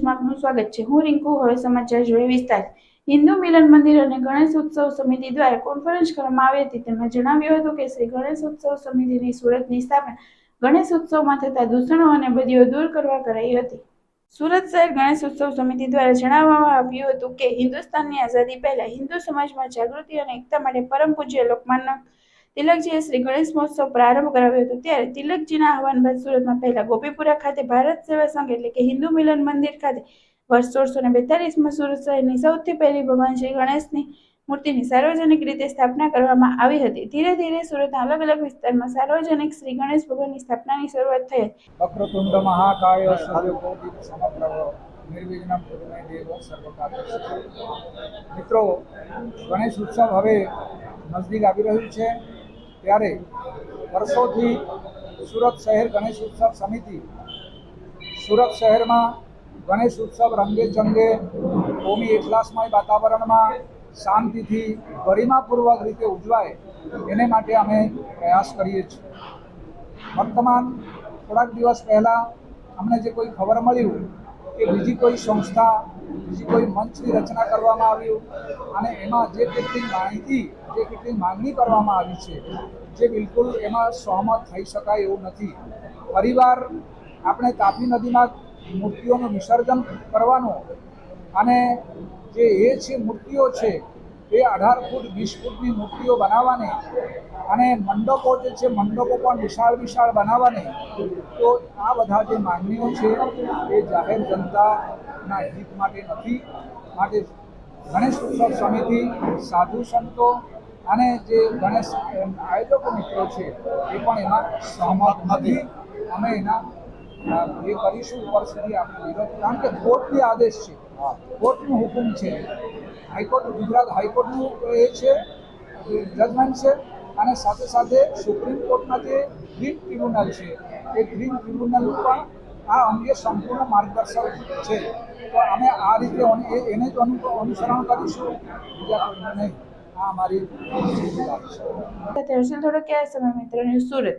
ન્યૂઝમાં આપનું સ્વાગત છે। હું રિંકુ। હવે સમાચાર જોઈએ વિસ્તાર। હિન્દુ મિલન મંદિર અને ગણેશ ઉત્સવ સમિતિ દ્વારા કોન્ફરન્સ કરવામાં આવી હતી। તેમાં જણાવ્યું હતું કે શ્રી ગણેશ ઉત્સવ સમિતિની સુરતની સ્થાપના ગણેશ ઉત્સવમાં થતા દૂષણો અને બદીઓ દૂર કરવા કરાઈ હતી। સુરત શહેર ગણેશ ઉત્સવ સમિતિ દ્વારા જણાવવામાં આવ્યું હતું કે હિન્દુસ્તાનની આઝાદી પહેલા હિન્દુ સમાજમાં જાગૃતિ અને એકતા માટે પરમ પૂજ્ય લોકમાન્ય તિલકજીએ શ્રી ગણેશ મહોત્સવ પ્રારંભ કરાવ્યો હતો। ત્યારે તિલકજીના આહવાન બાદ સુરતમાં પહેલા ગોપીપુરા ખાતે ભારત સેવા સંઘ એટલે કે હિન્દુ મિલન મંદિર ખાતે વર્ષ 1642માં સુરત શહેરની સૌથી પહેલી ભગવાન શ્રી ગણેશની મૂર્તિની સાર્વજનિક રીતે સ્થાપના કરવામાં આવી હતી। ધીરે ધીરે સુરતના અલગ અલગ વિસ્તારમાં સાર્વજનિક શ્રી ગણેશ ભગવાનની સ્થાપનાની શરૂઆત થઈ હતી। વક્રતુંડ મહાકાય સૂર્યકોટિ સમપ્રભ નિર્વિઘ્નમ કુરુ દેવ સર્વકાર્યેષુ। મિત્રો, ગણેશ ઉત્સવ હવે નજદીક આવી રહ્યું છે, ત્યારે વર્ષોથી સુરત શહેર ગણેશ ઉત્સવ સમિતિ સુરત શહેરમાં ગણેશ ઉત્સવ રંગે ચંગે કોમી એટલાસમય વાતાવરણમાં શાંતિથી ગરિમાપૂર્વક રીતે ઉજવાય એને માટે અમે પ્રયાસ કરીએ છીએ। વર્તમાન થોડાક દિવસ પહેલાં અમને જે કોઈ ખબર મળ્યું કે બીજી કોઈ સંસ્થા, બીજી કોઈ મંચની રચના કરવામાં આવ્યું અને એમાં જે કેટલી માંગણી કરવામાં આવી છે જે બિલકુલ એમાં સહમત થઈ શકાય એવું નથી। પરિવાર આપણે તાપી નદીમાં મૂર્તિઓનું વિસર્જન કરવાનું અને જે છે મૂર્તિઓ છે એ 18 ફૂટ 20 ફૂટની મૂર્તિઓ બનાવવાની અને મંડપો જે છે મંડપો પણ વિશાળ બનાવવાની, તો આ બધા જે માંગણીઓ છે એ જાહેર જનતાના હિત માટે નથી। માટે ગણેશ ઉત્સવ સમિતિ, સાધુ સંતો અને જે ગણેશ આયોજકો મિત્રો છે એ પણ એમાં સહમત નથી। અમે એના એ કરીશું ઉપર સુધી આપણે વિરોધ, કારણ કે કોર્ટની આદેશ છે, કોર્ટનું હુકમ છે, હાઈકોર્ટ ગુજરાત હાઈકોર્ટનું એ છે જજમેન્ટ છે અને સાથે સાથે સુપ્રીમ કોર્ટના જે ગ્રીન ટ્રિબ્યુનલ છે એ ગ્રીન ટ્રિબ્યુનલ પણ આ અંગે સંપૂર્ણ માર્ગદર્શક છે। તો અમે આ રીતે એને જ અનુસરણ કરીશું, બીજા કોઈને નહીં। આ અમારી વાત છે। હર્ષલ થોડો ક્યાં સમય મિત્ર ન્યૂઝ સુરત।